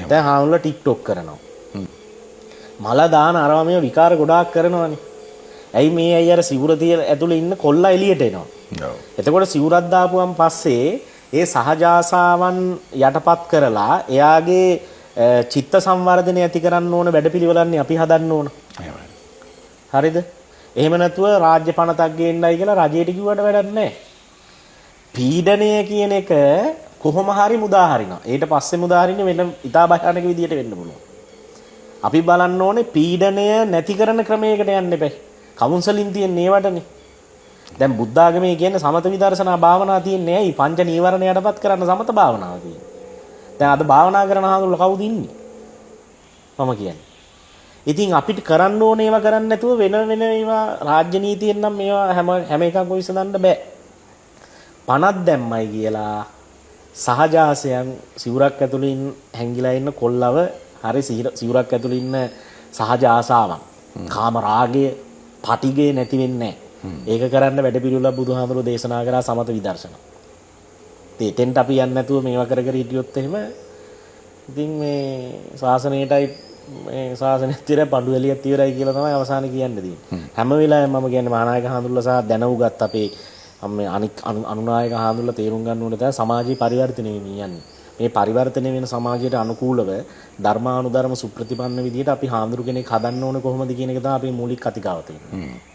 දැන් හාමුදුරුවෝ ටික්ටොක් කරනවා. මල දාන අරවා මේ විකාර ගොඩාක් කරනවානේ. ඇයි මේ අය අර සිවුර තියලා ඇතුලේ ඉන්න කොල්ලා එළියට එනවා. එතකොට සිවුරක් දාපුවම පස්සේ ඒ සහජාසාවන් යටපත් කරලා එයාගේ චිත්ත සංවර්ධනය ඇති කරන්න ඕන වැඩපිළිවෙලන්නේ අපි හදන්න ඕන. හරිද? එහෙම නැතුව රාජ්‍ය පනතක් ගේන්නයි කියලා රජයට කිව්වට වැඩක් නැහැ. පීඩනය කියන එක කොහොම හරි මුදා හරිනවා. ඊට පස්සේ මුදා හරින්නේ වෙන ඉතා භයානක විදියට වෙන්න පුළුවන්. අපි බලන්න ඕනේ පීඩනය නැති කරන ක්‍රමයකට යන්න එපා. කවුන්සලින් තියෙන්නේ ඒවටනේ. දැන් බුද්ධ ආගමේ කියන්නේ සමත විදර්ශනා භාවනා තියෙන්නේ ඇයි? පංච නීවරණ යටපත් කරන්න සමත භාවනාව තියෙන්නේ. දැන් අද භාවනා කරන හාමුදුරුවෝ කවුද ඉන්නේ? මම කියන්නේ. ඉතින් අපිට කරන්න ඕනේ ඒවා කරන්න නැතුව වෙන ඒවා රාජ්‍ය නීතියෙන් නම් මේවා හැම එකක්ම විසඳන්න බෑ. පණක් දැම්මයි කියලා සහජාසයන් සිවුරක් ඇතුලින් හැංගිලා ඉන්න කොල්ලව හරි සිවුරක් ඇතුලේ ඉන්න සහජ ආසාවන් කාම රාගය පටිගේ නැති වෙන්නේ නැහැ. ඒක කරන්න වැඩ පිළිවෙල බුදුහාමුදුරුවෝ දේශනා කරා සමත විදර්ශනා. එතෙන්ට අපි යන්නේ නැතුව මේවා කර හිටියොත් එහෙම ඉතින් මේ ශාසනයටයි මේ ශාසනයත් ඉවරයි පඬු එළියත් ඉවරයි කියලා තමයි අවසානයේ කියන්න තියෙන්නේ. හැම වෙලාවෙම මම කියන්නේ මහානායක හාමුදුරුවෝ සහ දැනුගත් අපේ මේ අනික් අනුනායක හාමුදුරුවෝ තේරුම් ගන්න ඕනේ තමයි සමාජීය පරිවර්තනය යන්නේ. මේ පරිවර්තනය වෙන සමාජයට අනුකූලව ධර්මානුධර්ම සුප්‍රතිපන්න විදිහට අපි හාමුදුරු කෙනෙක් හදන්න ඕනේ කොහොමද කියන එක තමයි අපේ මූලික කතිකාව තියෙන්නේ.